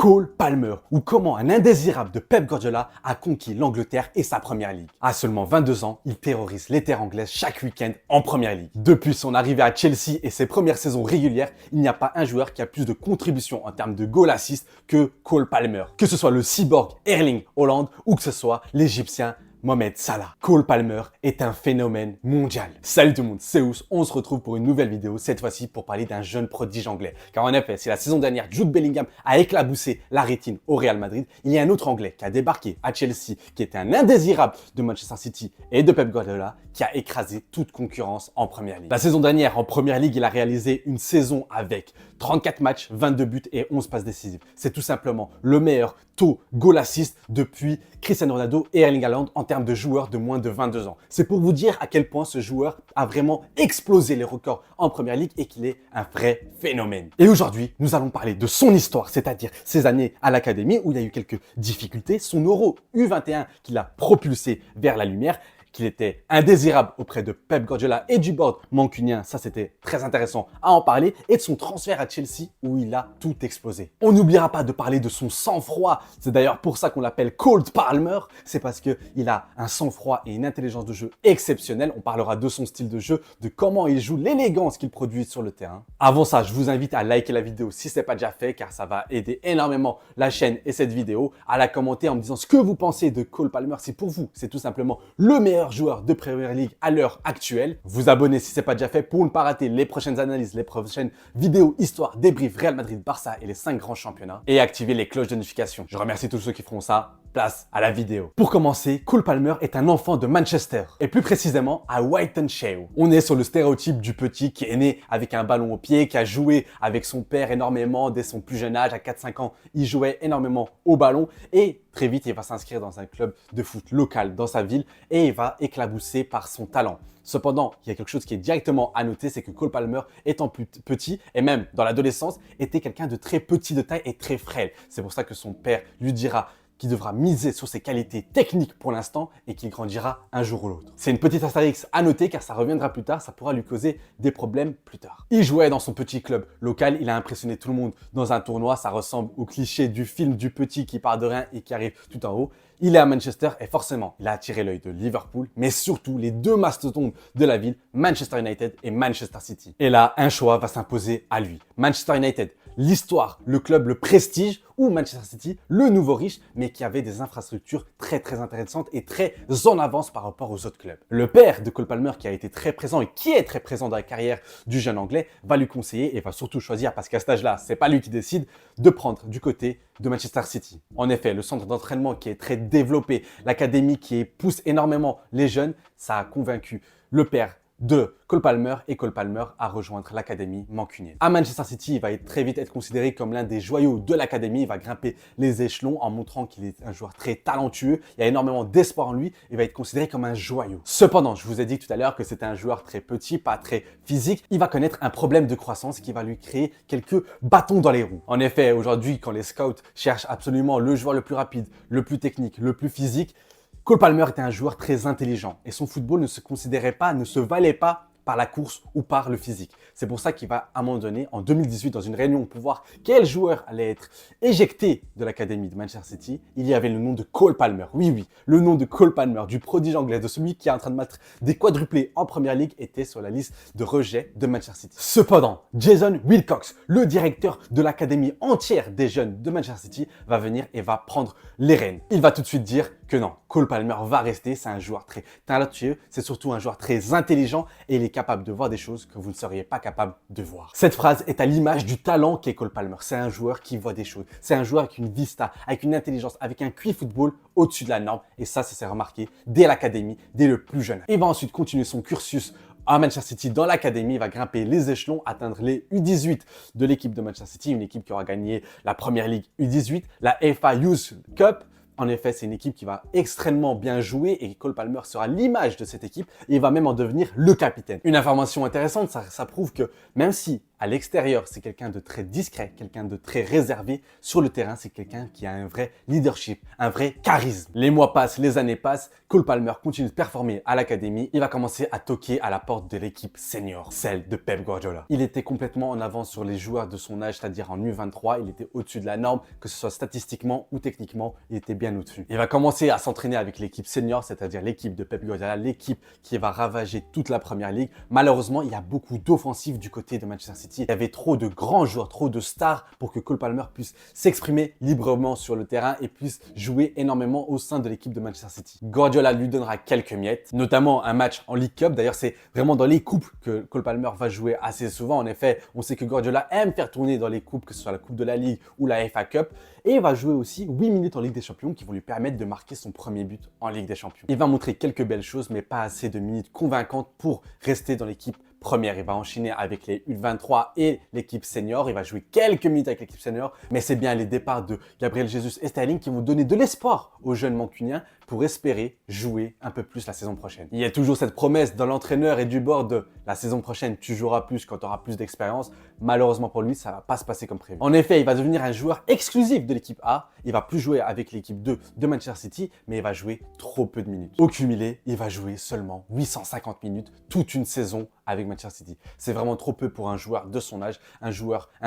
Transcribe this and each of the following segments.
Cole Palmer, ou comment un indésirable de Pep Guardiola a conquis l'Angleterre et sa première ligue. À seulement 22 ans, il terrorise les terres anglaises chaque week-end en première ligue. Depuis son arrivée à Chelsea et ses premières saisons régulières, il n'y a pas un joueur qui a plus de contributions en termes de goal assist que Cole Palmer. Que ce soit le cyborg Erling Haaland ou que ce soit l'Égyptien Mohamed Salah. Cole Palmer est un phénomène mondial. Salut tout le monde, c'est Ous. On se retrouve pour une nouvelle vidéo, cette fois-ci pour parler d'un jeune prodige anglais. Car en effet, si la saison dernière, Jude Bellingham a éclaboussé la rétine au Real Madrid, il y a un autre anglais qui a débarqué à Chelsea, qui était un indésirable de Manchester City et de Pep Guardiola, qui a écrasé toute concurrence en première ligue. La saison dernière, en première ligue, il a réalisé une saison avec 34 matchs, 22 buts et 11 passes décisives. C'est tout simplement le meilleur taux goal assist depuis Cristiano Ronaldo et Erling Haaland en termes de joueurs de moins de 22 ans. C'est pour vous dire à quel point ce joueur a vraiment explosé les records en première ligue et qu'il est un vrai phénomène. Et aujourd'hui, nous allons parler de son histoire, c'est-à-dire ses années à l'académie où il y a eu quelques difficultés, son Euro U21 qui l'a propulsé vers la lumière, qu'il était indésirable auprès de Pep Guardiola et du board mancunien, ça c'était très intéressant à en parler, et de son transfert à Chelsea où il a tout explosé. On n'oubliera pas de parler de son sang-froid, c'est d'ailleurs pour ça qu'on l'appelle Cold Palmer, c'est parce qu'il a un sang-froid et une intelligence de jeu exceptionnelle. On parlera de son style de jeu, de comment il joue, l'élégance qu'il produit sur le terrain. Avant ça, je vous invite à liker la vidéo si ce n'est pas déjà fait, car ça va aider énormément la chaîne et cette vidéo, à la commenter en me disant ce que vous pensez de Cole Palmer. Si pour vous, c'est tout simplement le meilleur joueur de Premier League à l'heure actuelle. Vous abonner si ce n'est pas déjà fait pour ne pas rater les prochaines analyses, les prochaines vidéos, histoire, débrief, Real Madrid, Barça et les 5 grands championnats. Et activer les cloches de notification. Je remercie tous ceux qui feront ça. Place à la vidéo. Pour commencer, Cole Palmer est un enfant de Manchester, et plus précisément à Wythenshawe. On est sur le stéréotype du petit qui est né avec un ballon au pied, qui a joué avec son père énormément dès son plus jeune âge. À 4-5 ans, il jouait énormément au ballon et très vite, il va s'inscrire dans un club de foot local dans sa ville et il va éclabousser par son talent. Cependant, il y a quelque chose qui est directement à noter, c'est que Cole Palmer, étant plus petit et même dans l'adolescence, était quelqu'un de très petit de taille et très frêle. C'est pour ça que son père lui dira qui devra miser sur ses qualités techniques pour l'instant et qu'il grandira un jour ou l'autre. C'est une petite astérix à noter car ça reviendra plus tard, ça pourra lui causer des problèmes plus tard. Il jouait dans son petit club local, il a impressionné tout le monde dans un tournoi, ça ressemble au cliché du film du petit qui part de rien et qui arrive tout en haut. Il est à Manchester et forcément, il a attiré l'œil de Liverpool, mais surtout les deux mastodontes de la ville, Manchester United et Manchester City. Et là, un choix va s'imposer à lui. Manchester United, l'histoire, le club, le prestige, ou Manchester City, le nouveau riche, mais qui avait des infrastructures très intéressantes et très en avance par rapport aux autres clubs. Le père de Cole Palmer, qui a été très présent et qui est très présent dans la carrière du jeune anglais, va lui conseiller et va surtout choisir, parce qu'à cet âge-là, c'est pas lui qui décide, de prendre du côté de Manchester City. En effet, le centre d'entraînement qui est très développé, l'académie qui pousse énormément les jeunes, ça a convaincu le père de Cole Palmer et Cole Palmer à rejoindre l'académie mancunienne. À Manchester City, il va très vite être considéré comme l'un des joyaux de l'académie. Il va grimper les échelons en montrant qu'il est un joueur très talentueux. Il y a énormément d'espoir en lui. Il va être considéré comme un joyau. Cependant, je vous ai dit tout à l'heure que c'était un joueur très petit, pas très physique. Il va connaître un problème de croissance qui va lui créer quelques bâtons dans les roues. En effet, aujourd'hui, quand les scouts cherchent absolument le joueur le plus rapide, le plus technique, le plus physique, Cole Palmer était un joueur très intelligent et son football ne se considérait pas, ne se valait pas par la course ou par le physique. C'est pour ça qu'il va, à un moment donné, en 2018, dans une réunion pour voir quel joueur allait être éjecté de l'académie de Manchester City, il y avait le nom de Cole Palmer. Oui, le nom de Cole Palmer, du prodige anglais, de celui qui est en train de mettre des quadruplés en première ligue, était sur la liste de rejet de Manchester City. Cependant, Jason Wilcox, le directeur de l'académie entière des jeunes de Manchester City, va venir et va prendre les rênes. Il va tout de suite dire que non, Cole Palmer va rester, c'est un joueur très talentueux, c'est surtout un joueur très intelligent et il est capable de voir des choses que vous ne seriez pas capable de voir. Cette phrase est à l'image du talent qu'est Cole Palmer. C'est un joueur qui voit des choses, c'est un joueur avec une vista, avec une intelligence, avec un QI football au-dessus de la norme et ça s'est remarqué dès l'académie, dès le plus jeune âge. Il va ensuite continuer son cursus à Manchester City dans l'académie, il va grimper les échelons, atteindre les U18 de l'équipe de Manchester City, une équipe qui aura gagné la Première Ligue U18, la FA Youth Cup. En effet, c'est une équipe qui va extrêmement bien jouer et Cole Palmer sera l'image de cette équipe et il va même en devenir le capitaine. Une information intéressante, ça prouve que même si À l'extérieur, c'est quelqu'un de très discret, quelqu'un de très réservé. Sur le terrain, c'est quelqu'un qui a un vrai leadership, un vrai charisme. Les mois passent, les années passent, Cole Palmer continue de performer à l'académie. Il va commencer à toquer à la porte de l'équipe senior, celle de Pep Guardiola. Il était complètement en avance sur les joueurs de son âge, c'est-à-dire en U23. Il était au-dessus de la norme, que ce soit statistiquement ou techniquement, il était bien au-dessus. Il va commencer à s'entraîner avec l'équipe senior, c'est-à-dire l'équipe de Pep Guardiola, l'équipe qui va ravager toute la première ligue. Malheureusement, il y a beaucoup d'offensives du côté de Manchester City. Il y avait trop de grands joueurs, trop de stars pour que Cole Palmer puisse s'exprimer librement sur le terrain et puisse jouer énormément au sein de l'équipe de Manchester City. Guardiola lui donnera quelques miettes, notamment un match en League Cup. D'ailleurs, c'est vraiment dans les coupes que Cole Palmer va jouer assez souvent. En effet, on sait que Guardiola aime faire tourner dans les coupes, que ce soit la Coupe de la Ligue ou la FA Cup. Et il va jouer aussi 8 minutes en Ligue des Champions qui vont lui permettre de marquer son premier but en Ligue des Champions. Il va montrer quelques belles choses, mais pas assez de minutes convaincantes pour rester dans l'équipe première. Il va enchaîner avec les U23 et l'équipe senior. Il va jouer quelques minutes avec l'équipe senior, mais c'est bien les départs de Gabriel Jesus et Sterling qui vont donner de l'espoir aux jeunes mancuniens pour espérer jouer un peu plus la saison prochaine. Il y a toujours cette promesse dans l'entraîneur et du board de la saison prochaine, tu joueras plus quand tu auras plus d'expérience. Malheureusement pour lui, ça va pas se passer comme prévu. En effet, il va devenir un joueur exclusif de l'équipe A. Il va plus jouer avec l'équipe 2 de Manchester City, mais il va jouer trop peu de minutes. Au cumulé, il va jouer seulement 850 minutes toute une saison avec Manchester City. C'est vraiment trop peu pour un joueur de son âge, un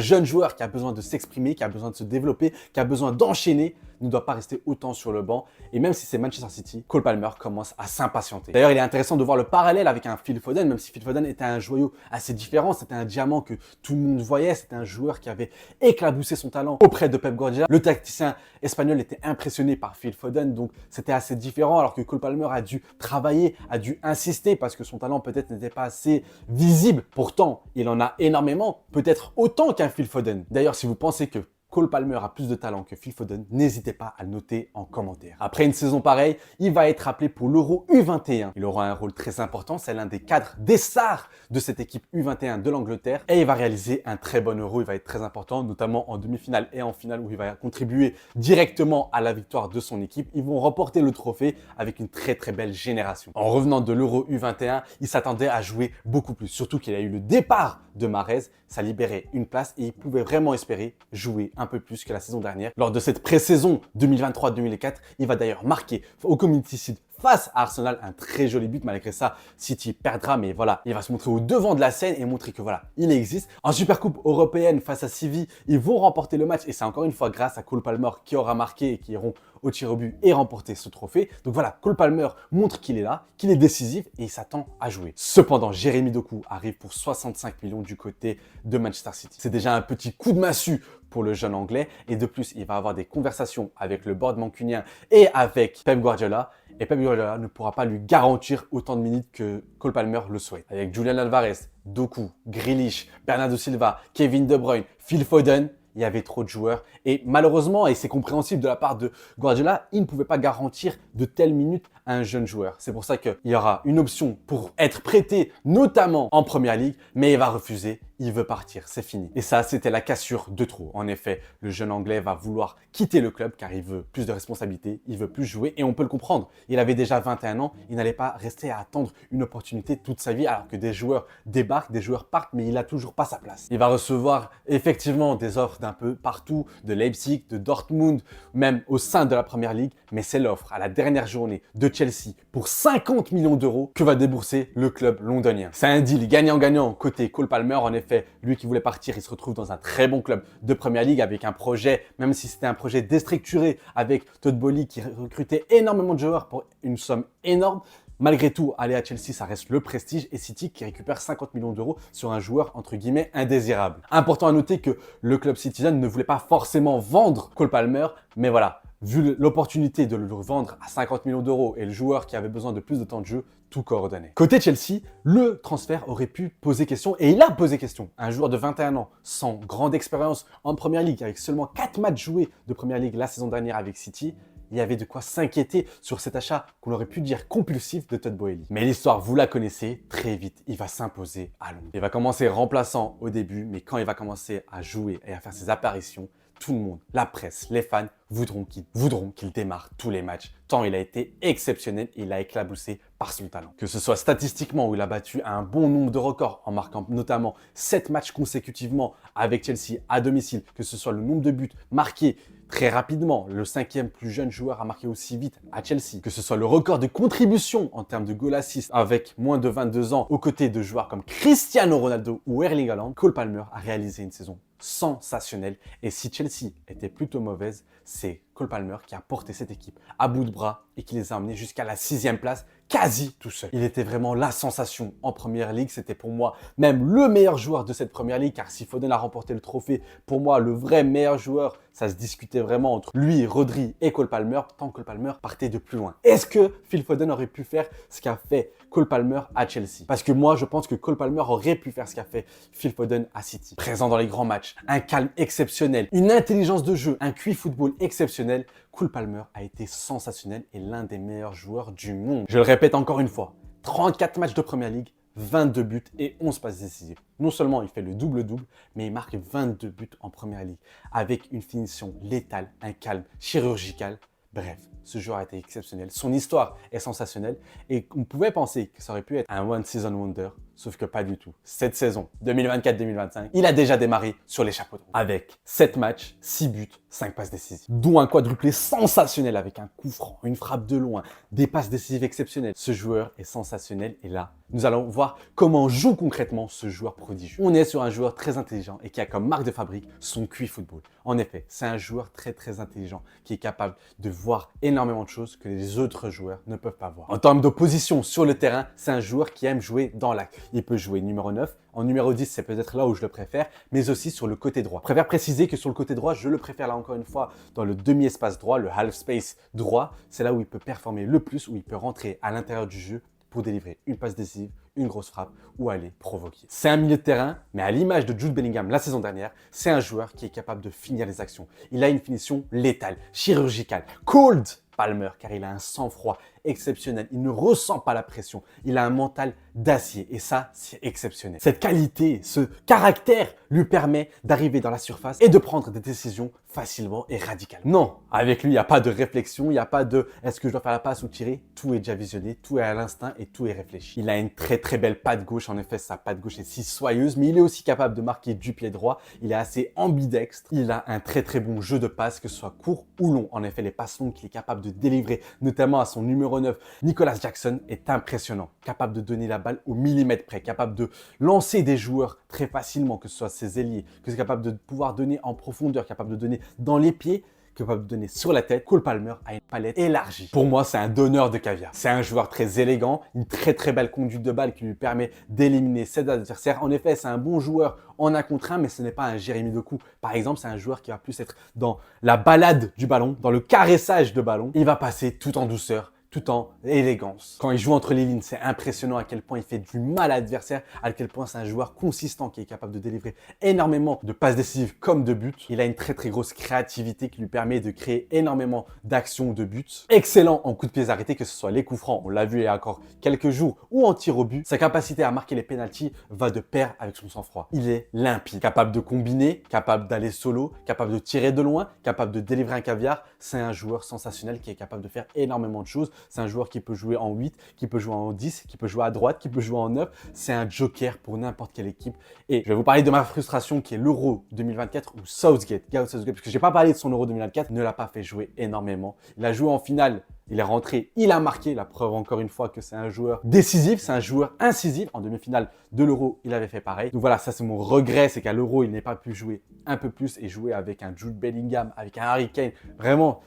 jeune joueur qui a besoin de s'exprimer, qui a besoin de se développer, qui a besoin d'enchaîner, ne doit pas rester autant sur le banc. Et même si c'est Manchester City, Cole Palmer commence à s'impatienter. D'ailleurs, il est intéressant de voir le parallèle avec un Phil Foden, même si Phil Foden était un joyau assez différent, c'était un diamant que tout le monde voyait, c'était un joueur qui avait éclaboussé son talent auprès de Pep Guardiola. Le tacticien espagnol était impressionné par Phil Foden, donc c'était assez différent, alors que Cole Palmer a dû travailler, a dû insister parce que son talent peut-être n'était pas assez visible. Pourtant, il en a énormément, peut-être autant qu'un Phil Foden. D'ailleurs, si vous pensez que Cole Palmer a plus de talent que Phil Foden, n'hésitez pas à le noter en commentaire. Après une saison pareille, il va être appelé pour l'Euro U21. Il aura un rôle très important, c'est l'un des cadres, des stars de cette équipe U21 de l'Angleterre. Et il va réaliser un très bon Euro, il va être très important, notamment en demi-finale et en finale où il va contribuer directement à la victoire de son équipe. Ils vont remporter le trophée avec une très très belle génération. En revenant de l'Euro U21, il s'attendait à jouer beaucoup plus, surtout qu'il a eu le départ de Mahrez, ça libérait une place et il pouvait vraiment espérer jouer un peu plus que la saison dernière. Lors de cette pré-saison 2023-2004, il va d'ailleurs marquer au Community Shield face à Arsenal un très joli but. Malgré ça, City perdra, mais voilà, il va se montrer au devant de la scène et montrer que voilà, il existe. En Supercoupe européenne face à Séville, ils vont remporter le match et c'est encore une fois grâce à Cole Palmer qui aura marqué et qui iront au tir au but et remporter ce trophée. Donc voilà, Cole Palmer montre qu'il est là, qu'il est décisif et il s'attend à jouer. Cependant, Jérémy Doku arrive pour 65 millions du côté de Manchester City. C'est déjà un petit coup de massue pour le jeune anglais et de plus, il va avoir des conversations avec le board mancunien et avec Pep Guardiola. Et Pep Guardiola ne pourra pas lui garantir autant de minutes que Cole Palmer le souhaite. Avec Julian Alvarez, Doku, Grealish, Bernardo Silva, Kevin De Bruyne, Phil Foden, il y avait trop de joueurs et malheureusement, et c'est compréhensible de la part de Guardiola, il ne pouvait pas garantir de telles minutes à un jeune joueur. C'est pour ça qu'il y aura une option pour être prêté, notamment en Première Ligue, mais il va refuser, il veut partir, c'est fini. Et ça, c'était la cassure de trop. En effet, le jeune anglais va vouloir quitter le club car il veut plus de responsabilités, il veut plus jouer et on peut le comprendre. Il avait déjà 21 ans, il n'allait pas rester à attendre une opportunité toute sa vie alors que des joueurs débarquent, des joueurs partent, mais il n'a toujours pas sa place. Il va recevoir effectivement des offres d'un peu partout, de Leipzig, de Dortmund, même au sein de la Première Ligue, mais c'est l'offre à la dernière journée de Chelsea pour 50 millions d'euros que va débourser le club londonien. C'est un deal gagnant-gagnant côté Cole Palmer. En effet, lui qui voulait partir, il se retrouve dans un très bon club de Première Ligue avec un projet, même si c'était un projet déstructuré avec Todd Boehly qui recrutait énormément de joueurs pour une somme énorme. Malgré tout, aller à Chelsea, ça reste le prestige et City qui récupère 50 millions d'euros sur un joueur entre guillemets indésirable. Important à noter que le club Citizen ne voulait pas forcément vendre Cole Palmer, mais voilà, vu l'opportunité de le vendre à 50 millions d'euros et le joueur qui avait besoin de plus de temps de jeu, tout coordonné. Côté Chelsea, le transfert aurait pu poser question et il a posé question. Un joueur de 21 ans, sans grande expérience en Première Ligue, avec seulement 4 matchs joués de Première Ligue la saison dernière avec City, il y avait de quoi s'inquiéter sur cet achat qu'on aurait pu dire compulsif de Todd Boehly. Mais l'histoire, vous la connaissez, très vite, il va s'imposer à Londres. Il va commencer remplaçant au début, mais quand il va commencer à jouer et à faire ses apparitions, tout le monde, la presse, les fans voudront qu'il démarre tous les matchs, tant il a été exceptionnel et il a éclaboussé par son talent. Que ce soit statistiquement où il a battu un bon nombre de records en marquant notamment 7 matchs consécutivement avec Chelsea à domicile, que ce soit le nombre de buts marqués très rapidement, le 5e plus jeune joueur à marquer aussi vite à Chelsea, que ce soit le record de contribution en termes de goal assist avec moins de 22 ans aux côtés de joueurs comme Cristiano Ronaldo ou Erling Haaland, Cole Palmer a réalisé une saison sensationnelle. Et si Chelsea était plutôt mauvaise, c'est Cole Palmer qui a porté cette équipe à bout de bras et qui les a emmenés jusqu'à la 6e place, quasi tout seul. Il était vraiment la sensation en Première Ligue. C'était pour moi même le meilleur joueur de cette Première Ligue, car si Foden a remporté le trophée, pour moi, le vrai meilleur joueur, ça se discutait vraiment entre lui, Rodri et Cole Palmer, tant que Cole Palmer partait de plus loin. Est-ce que Phil Foden aurait pu faire ce qu'a fait Cole Palmer à Chelsea? Parce que moi, je pense que Cole Palmer aurait pu faire ce qu'a fait Phil Foden à City. Présent dans les grands matchs, un calme exceptionnel, une intelligence de jeu, un QI football exceptionnel, Cole Palmer a été sensationnel et l'un des meilleurs joueurs du monde. Je le répète encore une fois, 34 matchs de Première Ligue, 22 buts et 11 passes décisives. Non seulement il fait le double-double, mais il marque 22 buts en Première Ligue avec une finition létale, un calme chirurgical. Bref, ce joueur a été exceptionnel. Son histoire est sensationnelle et on pouvait penser que ça aurait pu être un one season wonder, sauf que pas du tout. Cette saison 2024-2025, il a déjà démarré sur les chapeaux de roue avec 7 matchs, 6 buts, 5 passes décisives, dont un quadruplé sensationnel avec un coup franc, une frappe de loin, des passes décisives exceptionnelles. Ce joueur est sensationnel et là, nous allons voir comment joue concrètement ce joueur prodigieux. On est sur un joueur très intelligent et qui a comme marque de fabrique son QI football. En effet, c'est un joueur très intelligent qui est capable de voir énormément de choses que les autres joueurs ne peuvent pas voir. En termes de position sur le terrain, c'est un joueur qui aime jouer dans l'axe. Il peut jouer numéro 9. En numéro 10, c'est peut-être là où je le préfère, mais aussi sur le côté droit. Je préfère préciser que sur le côté droit, je le préfère là encore une fois dans le demi-espace droit, le half space droit. C'est là où il peut performer le plus, où il peut rentrer à l'intérieur du jeu pour délivrer une passe décisive, une grosse frappe ou aller provoquer. C'est un milieu de terrain, mais à l'image de Jude Bellingham la saison dernière, c'est un joueur qui est capable de finir les actions. Il a une finition létale, chirurgicale, cold Palmer, car il a un sang-froid exceptionnel. Il ne ressent pas la pression. Il a un mental d'acier et ça, c'est exceptionnel. Cette qualité, ce caractère lui permet d'arriver dans la surface et de prendre des décisions facilement et radicalement. Non, avec lui, il n'y a pas de réflexion, il n'y a pas de est-ce que je dois faire la passe ou tirer. Tout est déjà visionné, tout est à l'instinct et tout est réfléchi. Il a une très belle patte gauche. En effet, sa patte gauche est si soyeuse, mais il est aussi capable de marquer du pied droit. Il est assez ambidextre. Il a un très bon jeu de passe, que ce soit court ou long. En effet, les passes longues qu'il est capable de délivrer, notamment à son numéro 9, Nicolas Jackson, est impressionnant. Capable de donner la balle au millimètre près, capable de lancer des joueurs très facilement, que ce soit ses ailiers, que c'est capable de pouvoir donner en profondeur, capable de donner dans les pieds, capable de donner sur la tête. Cole Palmer a une palette élargie. Pour moi, c'est un donneur de caviar. C'est un joueur très élégant, une très belle conduite de balle qui lui permet d'éliminer ses adversaires. En effet, c'est un bon joueur en 1 contre 1, mais ce n'est pas un Jérémy Doku. Par exemple, c'est un joueur qui va plus être dans la balade du ballon, dans le caressage de ballon. Il va passer tout en douceur, tout en élégance. Quand il joue entre les lignes, c'est impressionnant à quel point il fait du mal à l'adversaire, à quel point c'est un joueur consistant qui est capable de délivrer énormément de passes décisives comme de buts. Il a une très grosse créativité qui lui permet de créer énormément d'actions de buts. Excellent en coups de pied arrêtés, que ce soit les coups francs, on l'a vu il y a encore quelques jours, ou en tir au but. Sa capacité à marquer les pénaltys va de pair avec son sang-froid. Il est limpide, capable de combiner, capable d'aller solo, capable de tirer de loin, capable de délivrer un caviar. C'est un joueur sensationnel qui est capable de faire énormément de choses. C'est un joueur qui peut jouer en 8, qui peut jouer en 10, qui peut jouer à droite, qui peut jouer en 9. C'est un joker pour n'importe quelle équipe. Et je vais vous parler de ma frustration qui est l'Euro 2024 où Southgate, parce que je n'ai pas parlé de son Euro 2024, ne l'a pas fait jouer énormément. Il a joué en finale, il est rentré, il a marqué. La preuve encore une fois que c'est un joueur décisif, c'est un joueur incisif. En demi-finale de l'Euro, il avait fait pareil. Donc voilà, ça c'est mon regret, c'est qu'à l'Euro, il n'ait pas pu jouer un peu plus et jouer avec un Jude Bellingham, avec un Harry Kane. Vraiment,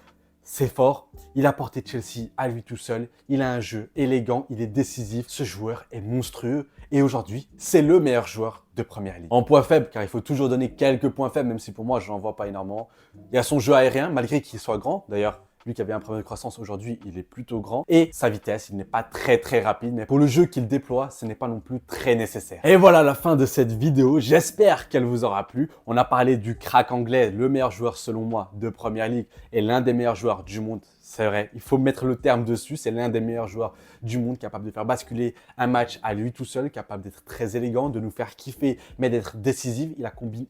c'est fort, il a porté Chelsea à lui tout seul, il a un jeu élégant, il est décisif, ce joueur est monstrueux et aujourd'hui, c'est le meilleur joueur de Première Ligue. En point faible, car il faut toujours donner quelques points faibles, même si pour moi, je n'en vois pas énormément. Il y a son jeu aérien, malgré qu'il soit grand. D'ailleurs, Lui qui avait un problème de croissance, aujourd'hui, il est plutôt grand. Et sa vitesse, il n'est pas très rapide, mais pour le jeu qu'il déploie, ce n'est pas non plus très nécessaire. Et voilà la fin de cette vidéo. J'espère qu'elle vous aura plu. On a parlé du crack anglais, le meilleur joueur selon moi de Premier League et l'un des meilleurs joueurs du monde. C'est vrai, il faut mettre le terme dessus. C'est l'un des meilleurs joueurs du monde, capable de faire basculer un match à lui tout seul, capable d'être très élégant, de nous faire kiffer, mais d'être décisif.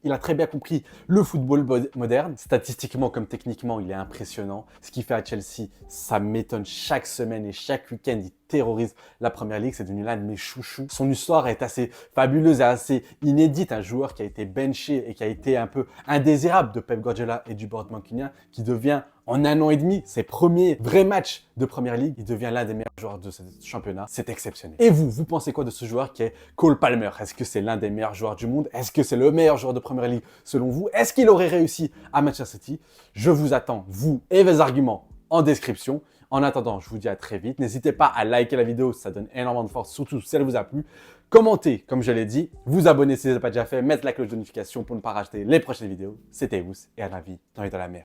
Il a très bien compris le football moderne. Statistiquement comme techniquement, il est impressionnant. Ce qu'il fait à Chelsea, ça m'étonne chaque semaine et chaque week-end. Il terrorise la Première Ligue. C'est devenu l'un de mes chouchous. Son histoire est assez fabuleuse et assez inédite. Un joueur qui a été benché et qui a été un peu indésirable de Pep Guardiola et du board mancunien, qui devient en un an et demi, ses premiers vrais matchs de Première Ligue, il devient l'un des meilleurs joueurs de ce championnat. C'est exceptionnel. Et vous pensez quoi de ce joueur qui est Cole Palmer? Est-ce que c'est l'un des meilleurs joueurs du monde? Est-ce que c'est le meilleur joueur de Première Ligue selon vous? Est-ce qu'il aurait réussi à Manchester City? Je vous attends, vous et vos arguments, en description. En attendant, je vous dis à très vite. N'hésitez pas à liker la vidéo, ça donne énormément de force, surtout si elle vous a plu. Commentez, comme je l'ai dit, vous abonner si ce n'est pas déjà fait, mettre la cloche de notification pour ne pas rater les prochaines vidéos. C'était Ous et à la vie dans les dans la mer.